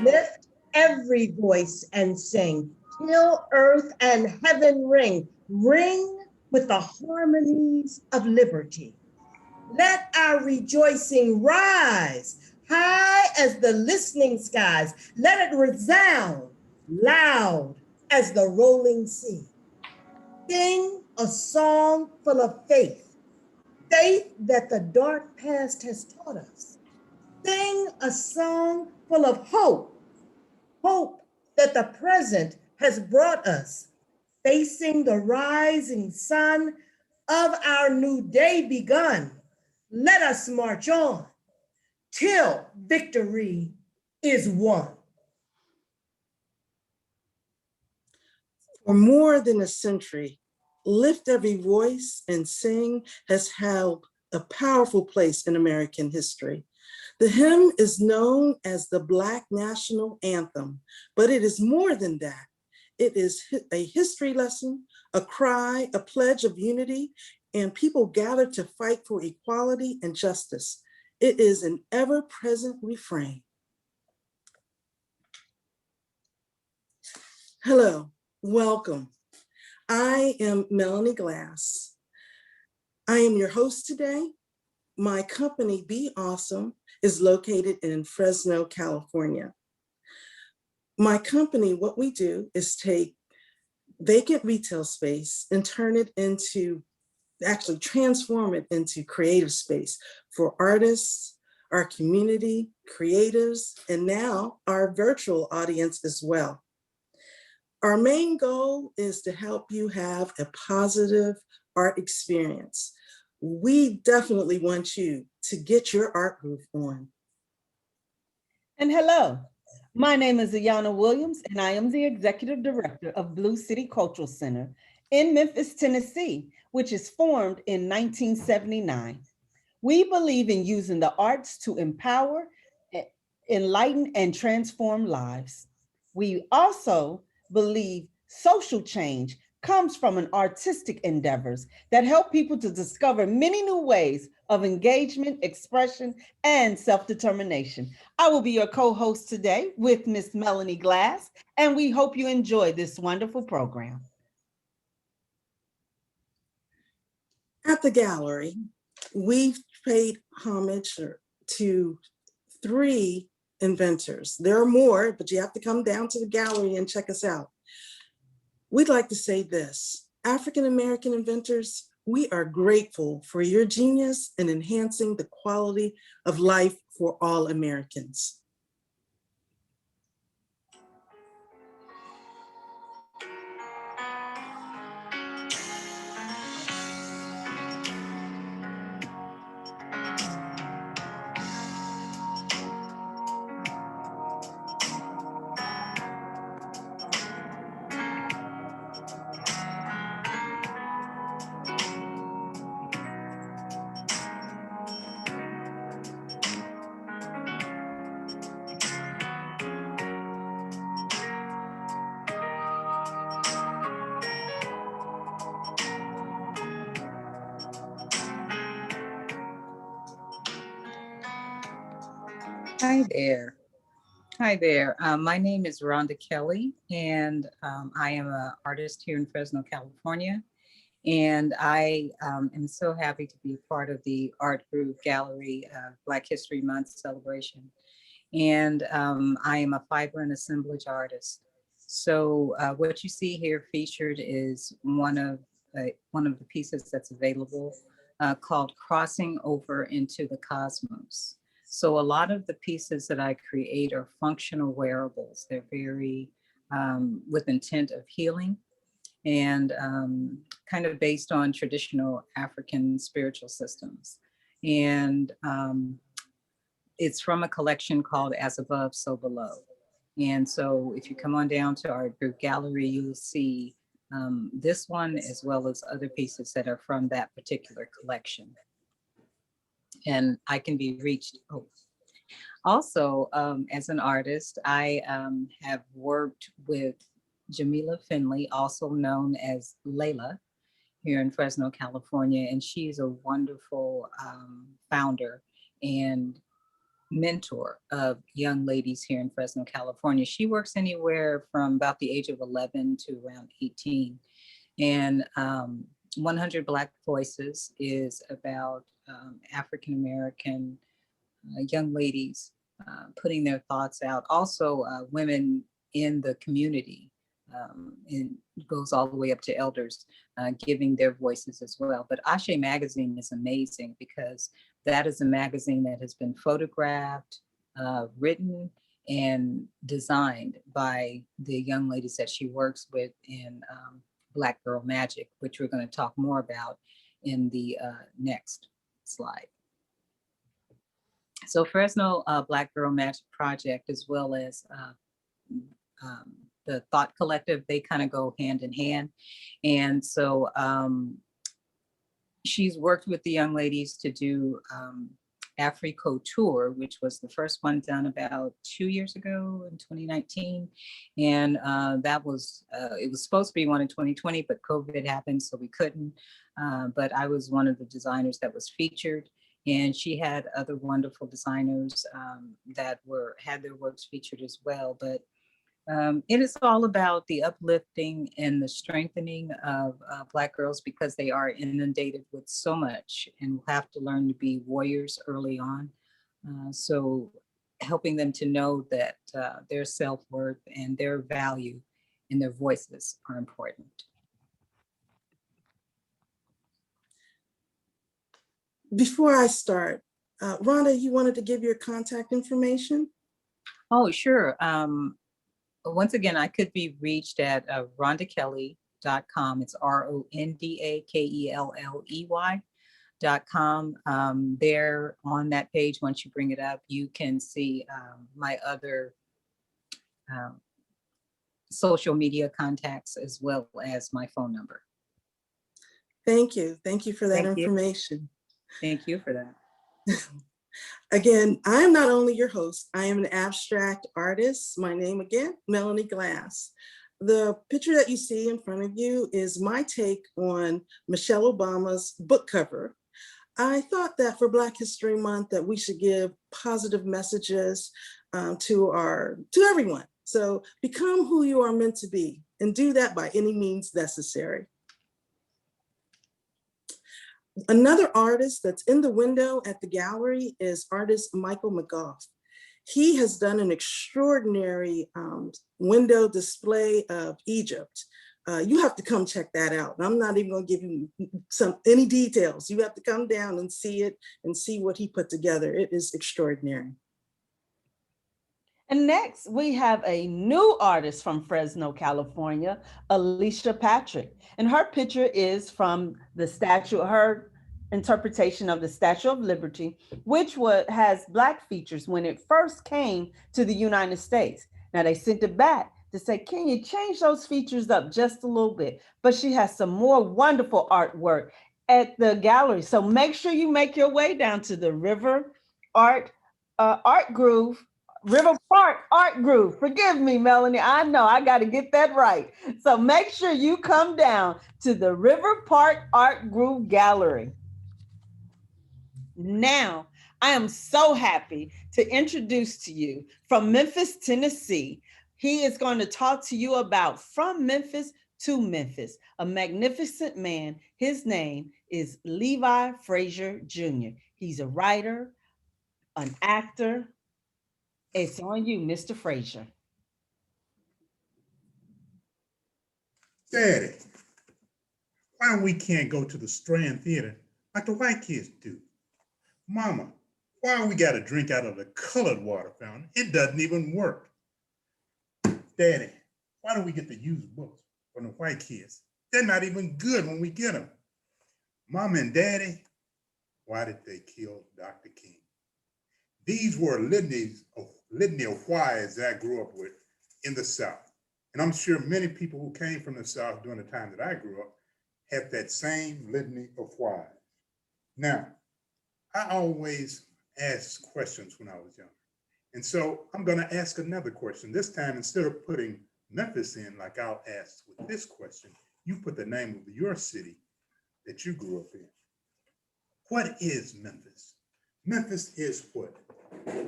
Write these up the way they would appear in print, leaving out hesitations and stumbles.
Lift every voice and sing, till earth and heaven ring, ring with the harmonies of liberty. Let our rejoicing rise high as the listening skies. Let it resound loud as the rolling sea. Sing a song full of faith, faith that the dark past has taught us. Sing a song full of hope, hope that the present has brought us, facing the rising sun of our new day begun. Let us march on till victory is won. For more than a century, Lift Every Voice and Sing has held a powerful place in American history. The hymn is known as the Black National Anthem, but it is more than that. It is a history lesson, a cry, a pledge of unity, and people gather to fight for equality and justice. It is an ever-present refrain. Hello, welcome. I am Melanie Glass. I am your host today. My company, Be Awesum, is located in Fresno, California. My company, what we do is take vacant retail space and actually transform it into creative space for artists, our community, creatives, and now our virtual audience as well. Our main goal is to help you have a positive art experience. We definitely want you to get your art groove on. And hello, my name is Iana Williams, and I am the Executive Director of Blue City Cultural Center in Memphis, Tennessee, which is formed in 1979. We believe in using the arts to empower, enlighten, and transform lives. We also believe social change comes from an artistic endeavors that help people to discover many new ways of engagement, expression, and self-determination. I will be your co-host today with Miss Melanie Glass, and we hope you enjoy this wonderful program. At the gallery, we've paid homage to 3 inventors. There are more, but you have to come down to the gallery and check us out. We'd like to say this: African-American inventors, we are grateful for your genius in enhancing the quality of life for all Americans. Hi there. Hi there. My name is Rhonda Kelly, and I am an artist here in Fresno, California. And I am so happy to be a part of the Art Group Gallery Black History Month celebration. And I am a fiber and assemblage artist. So what you see here featured is one of the pieces that's available called Crossing Over into the Cosmos. So a lot of the pieces that I create are functional wearables. They're very with intent of healing and kind of based on traditional African spiritual systems. And it's from a collection called As Above, So Below. And so if you come on down to our group gallery, you'll see this one as well as other pieces that are from that particular collection. And I can be reached. Oh. Also, as an artist, I have worked with Jamila Finley, also known as Layla, here in Fresno, California. And she's a wonderful founder and mentor of young ladies here in Fresno, California. She works anywhere from about the age of 11 to around 18. And 100 Black Voices is about African-American young ladies putting their thoughts out. Also women in the community, and goes all the way up to elders, giving their voices as well. But Ashe Magazine is amazing because that is a magazine that has been photographed, written, and designed by the young ladies that she works with in Black Girl Magic, which we're going to talk more about in the next slide. So Fresno Black Girl Magic Project, as well as the Thought Collective, they kind of go hand in hand. And so she's worked with the young ladies to do Africo Tour, which was the first one done about 2 years ago in 2019. And that was, it was supposed to be one in 2020, but COVID happened, so we couldn't. But I was one of the designers that was featured. And she had other wonderful designers that had their works featured as well. But it is all about the uplifting and the strengthening of Black girls, because they are inundated with so much and will have to learn to be warriors early on. So helping them to know that their self-worth and their value and their voices are important. Before I start, Rhonda, you wanted to give your contact information? Oh, sure. Once again, I could be reached at rondakelly.com. It's RONDAKELLEY.com. There on that page, once you bring it up, you can see my other social media contacts, as well as my phone number. Thank you. Thank you for that Thank you. information. Thank you for that. Again, I'm not only your host, I am an abstract artist. My name again, Melanie Glass. The picture that you see in front of you is my take on Michelle Obama's book cover. I thought that for Black History Month that we should give positive messages to everyone. So become who you are meant to be, and do that by any means necessary. Another artist that's in the window at the gallery is artist Michael Mcgoff. He has done an extraordinary window display of Egypt. You have to come check that out. I'm not even going to give you any details. You have to come down and see it and see what he put together. It is extraordinary. And next, we have a new artist from Fresno, California, Alicia Patrick. And her picture is from the statue, her interpretation of the Statue of Liberty, which has Black features when it first came to the United States. Now they sent it back to say, can you change those features up just a little bit? But she has some more wonderful artwork at the gallery. So make sure you make your way down to the River Park Art Groove. Forgive me, Melanie. I know I got to get that right. So make sure you come down to the River Park Art Groove Gallery. Now, I am so happy to introduce to you from Memphis, Tennessee. He is going to talk to you about From Memphis to Memphis, a magnificent man. His name is Levi Frazier Jr. He's a writer, an actor. It's on you, Mr. Frazier. Daddy, why we can't go to the Strand Theater like the white kids do? Mama, why we gotta drink out of the colored water fountain? It doesn't even work. Daddy, why do we get to use books from the white kids? They're not even good when we get them. Mama and Daddy, why did they kill Dr. King? These were litany of whys that I grew up with in the South. And I'm sure many people who came from the South during the time that I grew up had that same litany of whys. Now, I always asked questions when I was young. And so I'm gonna ask another question. This time, instead of putting Memphis in like I'll ask with this question, you put the name of your city that you grew up in. What is Memphis? Memphis is what?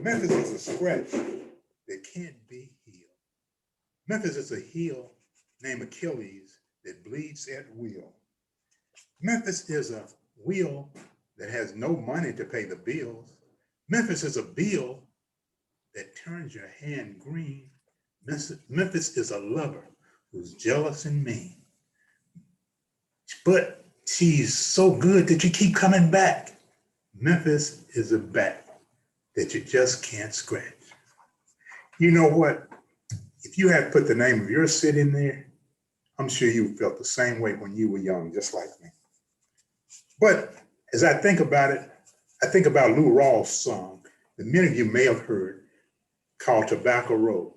Memphis is a scratch that can't be healed. Memphis is a heel named Achilles that bleeds at will. Memphis is a wheel that has no money to pay the bills. Memphis is a bill that turns your hand green. Memphis is a lover who's jealous and mean. But she's so good that you keep coming back. Memphis is a bat that you just can't scratch. You know what? If you had put the name of your city in there, I'm sure you felt the same way when you were young, just like me. But as I think about it, I think about Lou Rawls' song that many of you may have heard called Tobacco Road.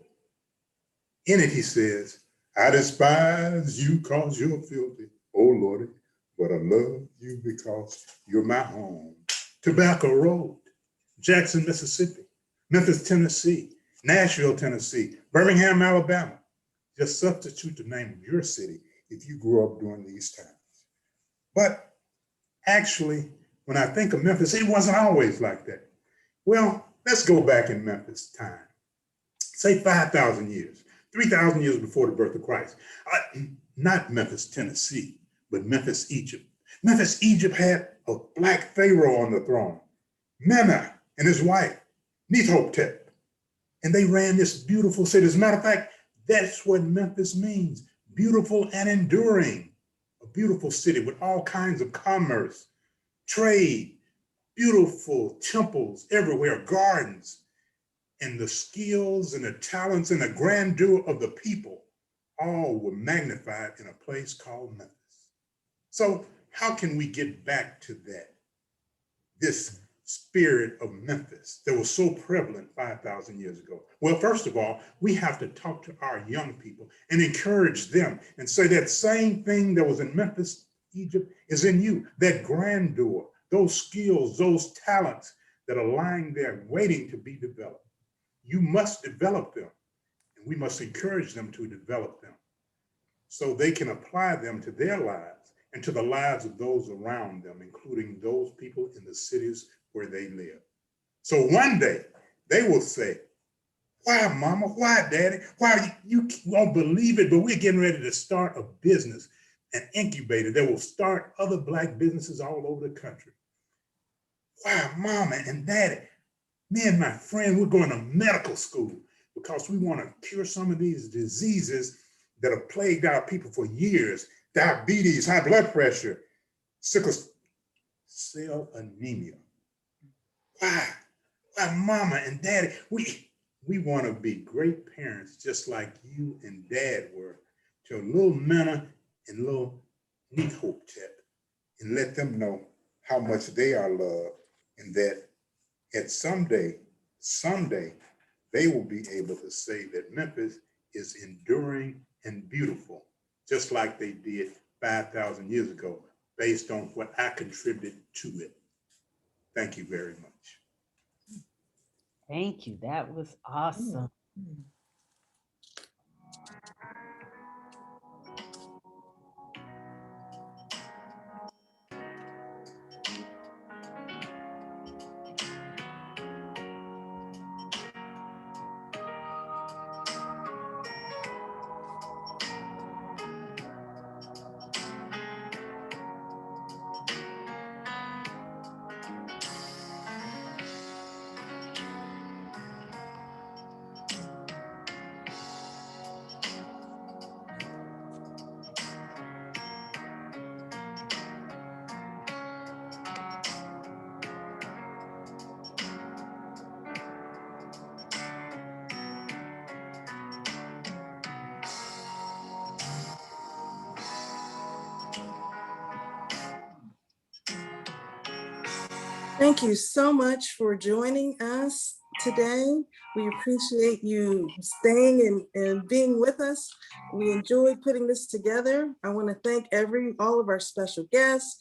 In it, he says, I despise you cause you're filthy, oh Lordy, but I love you because you're my home. Tobacco Road, Jackson, Mississippi, Memphis, Tennessee, Nashville, Tennessee, Birmingham, Alabama. Just substitute the name of your city if you grew up during these times. But actually, when I think of Memphis, it wasn't always like that. Well, let's go back in Memphis time. Say 5,000 years, 3,000 years before the birth of Christ. Not Memphis, Tennessee, but Memphis, Egypt. Memphis, Egypt had a black pharaoh on the throne, Mena and his wife, Neithotep. And they ran this beautiful city. As a matter of fact, that's what Memphis means, beautiful and enduring. A beautiful city with all kinds of commerce, trade, beautiful temples everywhere, gardens, and the skills and the talents and the grandeur of the people all were magnified in a place called Memphis. So how can we get back to that? This spirit of Memphis that was so prevalent 5,000 years ago. Well, first of all, we have to talk to our young people and encourage them and say that same thing that was in Memphis, Egypt is in you, that grandeur, those skills, those talents that are lying there waiting to be developed. You must develop them, and we must encourage them to develop them so they can apply them to their lives and to the lives of those around them, including those people in the cities where they live. So one day they will say, why, mama, why, daddy, why, you won't believe it, but we're getting ready to start a business, an incubator that will start other Black businesses all over the country. Wow, mama and daddy, me and my friend, we're going to medical school because we want to cure some of these diseases that have plagued our people for years. Diabetes, high blood pressure, sickle cell anemia. Why, mama and daddy, we want to be great parents just like you and dad were to little Mena and little Neithotep, and let them know how much they are loved, and that at someday, they will be able to say that Memphis is enduring and beautiful, just like they did 5,000 years ago, based on what I contributed to it. Thank you very much. Thank you. That was awesome. Thank you so much for joining us today. We appreciate you staying and being with us. We enjoyed putting this together. I want to thank all of our special guests,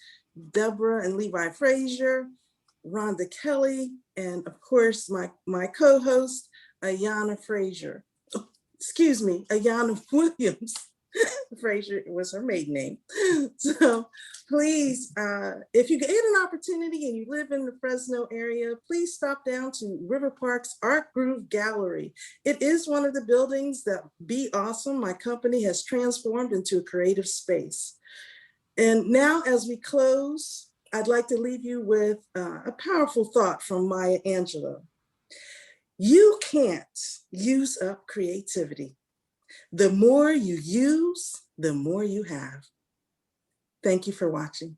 Deborah and Levi Frazier, Rhonda Kelly, and of course, my co-host, Iana Frazier. Excuse me, Iana Williams. Frazier was her maiden name. So please, if you get an opportunity and you live in the Fresno area, please stop down to River Park's Art Groove Gallery. It is one of the buildings that Be Awesome, my company, has transformed into a creative space. And now as we close, I'd like to leave you with a powerful thought from Maya Angelou. You can't use up creativity. The more you use, the more you have. Thank you for watching.